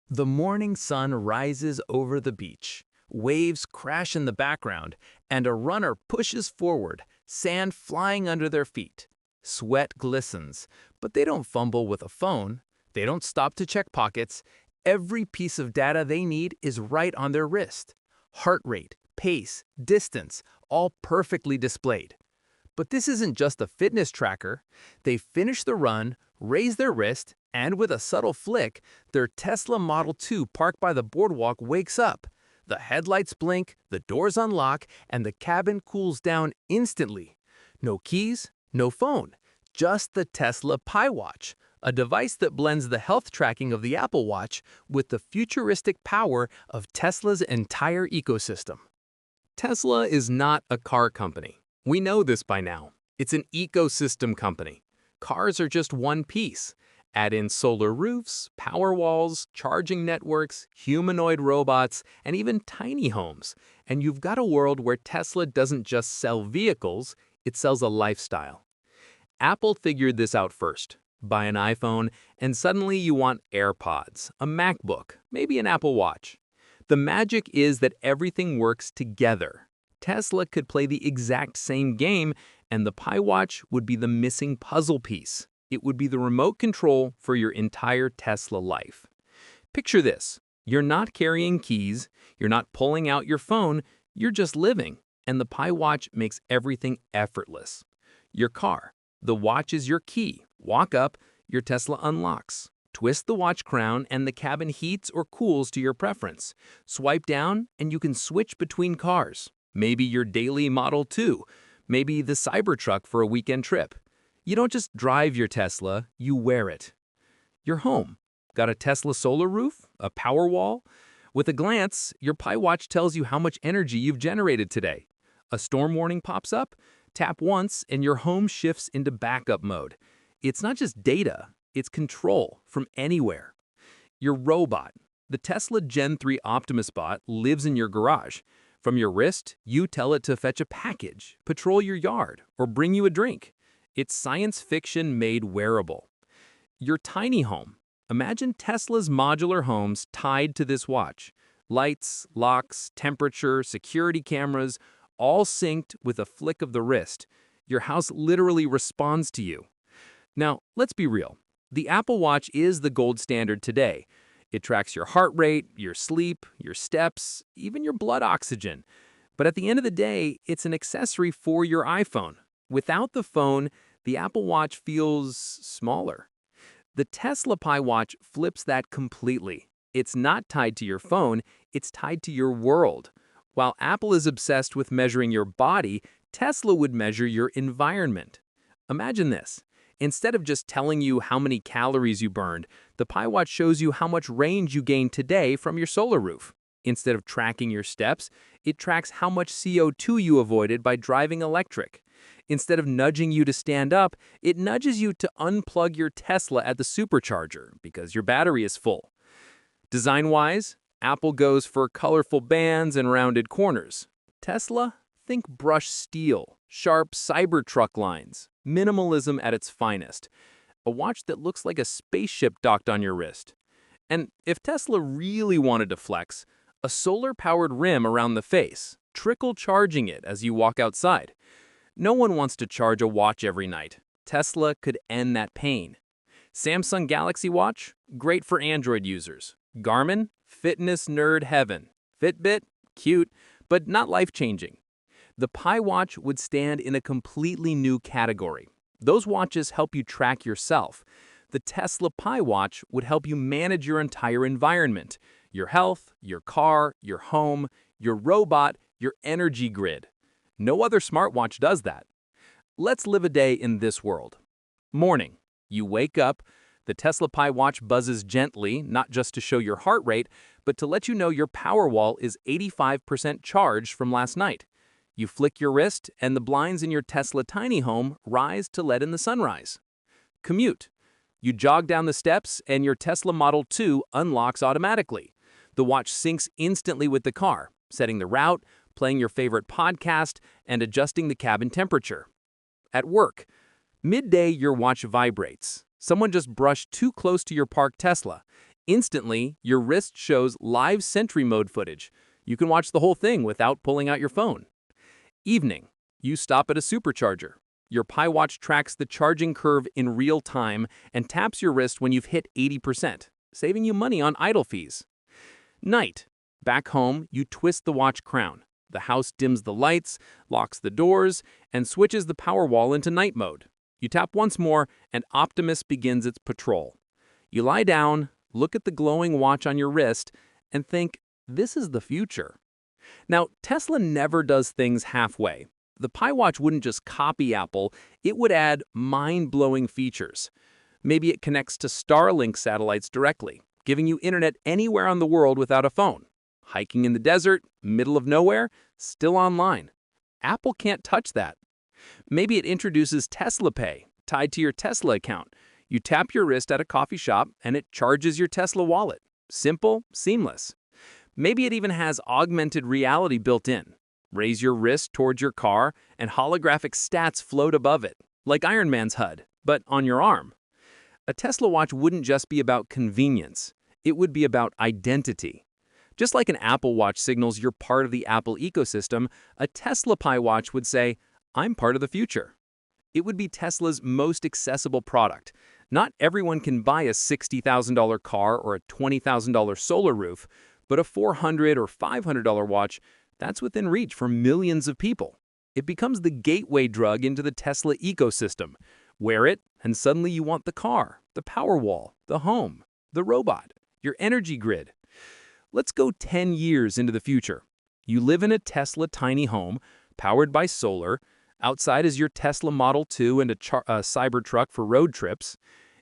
The morning sun rises over the beach. Waves crash in the background, and a runner pushes forward, sand flying under their feet. Sweat glistens, but they don't fumble with a phone. They don't stop to check pockets. Every piece of data they need is right on their wrist. Heart rate, pace, distance, all perfectly displayed. But this isn't just a fitness tracker. They finish the run, raise their wrist, and with a subtle flick, their Tesla Model 2 parked by the boardwalk wakes up. The headlights blink, the doors unlock, and the cabin cools down instantly. No keys, no phone, just the Tesla Watch, a device that blends the health tracking of the Apple Watch with the futuristic power of Tesla's entire ecosystem. Tesla is not a car company. We know this by now. It's an ecosystem company. Cars are just one piece. Add in solar roofs, power walls, charging networks, humanoid robots, and even tiny homes, and you've got a world where Tesla doesn't just sell vehicles, it sells a lifestyle. Apple figured this out first. Buy an iPhone, and suddenly you want AirPods, a MacBook, maybe an Apple Watch. The magic is that everything works together. Tesla could play the exact same game, and the Watch would be the missing puzzle piece. It would be the remote control for your entire Tesla life. Picture this. You're not carrying keys, you're not pulling out your phone, you're just living, and the Watch makes everything effortless. Your car. The watch is your key. Walk up, your Tesla unlocks. Twist the watch crown and the cabin heats or cools to your preference. Swipe down and you can switch between cars. Maybe your daily Model 2, maybe the Cybertruck for a weekend trip. You don't just drive your Tesla, you wear it. Your home. Got a Tesla solar roof? A Powerwall? With a glance, your Watch tells you how much energy you've generated today. A storm warning pops up? Tap once and your home shifts into backup mode. It's not just data, it's control from anywhere. Your robot. The Tesla Gen 3 Optimus bot lives in your garage. From your wrist, you tell it to fetch a package, patrol your yard, or bring you a drink. It's science fiction made wearable. Your tiny home. Imagine Tesla's modular homes tied to this watch. Lights, locks, temperature, security cameras, all synced with a flick of the wrist. Your house literally responds to you. Now, let's be real. The Apple Watch is the gold standard today. It tracks your heart rate, your sleep, your steps, even your blood oxygen. But at the end of the day, it's an accessory for your iPhone. Without the phone, the Apple Watch feels smaller. The Tesla Watch flips that completely. It's not tied to your phone, it's tied to your world. While Apple is obsessed with measuring your body, Tesla would measure your environment. Imagine this. Instead of just telling you how many calories you burned, the Watch shows you how much range you gained today from your solar roof. Instead of tracking your steps, it tracks how much CO2 you avoided by driving electric. Instead of nudging you to stand up, it nudges you to unplug your Tesla at the supercharger because your battery is full. Design-wise, Apple goes for colorful bands and rounded corners. Tesla? Think brushed steel, sharp Cybertruck lines, minimalism at its finest. A watch that looks like a spaceship docked on your wrist. And if Tesla really wanted to flex, a solar-powered rim around the face, trickle charging it as you walk outside. No one wants to charge a watch every night. Tesla could end that pain. Samsung Galaxy Watch? Great for Android users. Garmin? Fitness nerd heaven. Fitbit? Cute, but not life-changing. The Watch would stand in a completely new category. Those watches help you track yourself. The Tesla Watch would help you manage your entire environment. Your health, your car, your home, your robot, your energy grid. No other smartwatch does that. Let's live a day in this world. Morning. You wake up. The Tesla Watch buzzes gently, not just to show your heart rate, but to let you know your Powerwall is 85% charged from last night. You flick your wrist, and the blinds in your Tesla tiny home rise to let in the sunrise. Commute. You jog down the steps, and your Tesla Model 2 unlocks automatically. The watch syncs instantly with the car, setting the route, playing your favorite podcast, and adjusting the cabin temperature. At work, midday your watch vibrates. Someone just brushed too close to your parked Tesla. Instantly, your wrist shows live Sentry mode footage. You can watch the whole thing without pulling out your phone. Evening, you stop at a supercharger. Your Pi Watch tracks the charging curve in real time and taps your wrist when you've hit 80%, saving you money on idle fees. Night, back home, you twist the watch crown. The house dims the lights, locks the doors, and switches the Powerwall into night mode. You tap once more, and Optimus begins its patrol. You lie down, look at the glowing watch on your wrist, and think, this is the future. Now, Tesla never does things halfway. The Pi Watch wouldn't just copy Apple, it would add mind-blowing features. Maybe it connects to Starlink satellites directly, giving you internet anywhere on the world without a phone. Hiking in the desert, middle of nowhere, still online. Apple can't touch that. Maybe it introduces Tesla Pay, tied to your Tesla account. You tap your wrist at a coffee shop and it charges your Tesla wallet. Simple, seamless. Maybe it even has augmented reality built in. Raise your wrist towards your car and holographic stats float above it, like Iron Man's HUD, but on your arm. A Tesla watch wouldn't just be about convenience. It would be about identity. Just like an Apple Watch signals you're part of the Apple ecosystem, a Tesla Pi Watch would say, I'm part of the future. It would be Tesla's most accessible product. Not everyone can buy a $60,000 car or a $20,000 solar roof, but a $400 or $500 watch, that's within reach for millions of people. It becomes the gateway drug into the Tesla ecosystem. Wear it, and suddenly you want the car, the Powerwall, the home, the robot, your energy grid. Let's go 10 years into the future. You live in a Tesla tiny home, powered by solar. Outside is your Tesla Model 2 and a Cybertruck for road trips.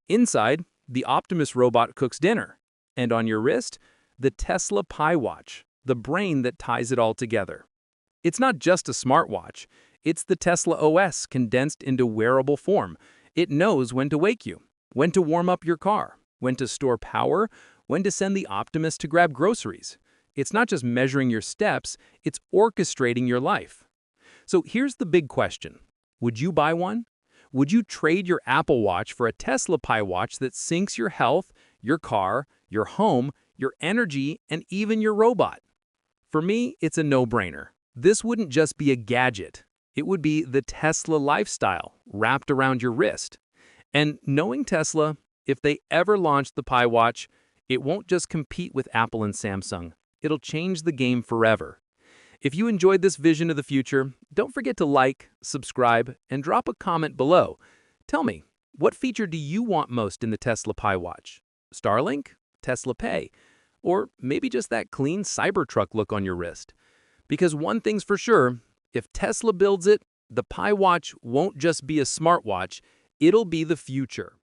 Inside, the Optimus robot cooks dinner. And on your wrist, the Tesla Pi Watch, the brain that ties it all together. It's not just a smartwatch. It's the Tesla OS condensed into wearable form. It knows when to wake you, when to warm up your car, when to store power, when to send the Optimus to grab groceries. It's not just measuring your steps, it's orchestrating your life. So here's the big question. Would you buy one? Would you trade your Apple Watch for a Tesla Pi Watch that syncs your health, your car, your home, your energy, and even your robot? For me, it's a no-brainer. This wouldn't just be a gadget. It would be the Tesla lifestyle wrapped around your wrist. And knowing Tesla, if they ever launch the Pi Watch, it won't just compete with Apple and Samsung. It'll change the game forever. If you enjoyed this vision of the future, don't forget to like, subscribe, and drop a comment below. Tell me, what feature do you want most in the Tesla Pi Watch? Starlink? Tesla Pay? Or maybe just that clean Cybertruck look on your wrist? Because one thing's for sure, if Tesla builds it, the Pi Watch won't just be a smartwatch, it'll be the future.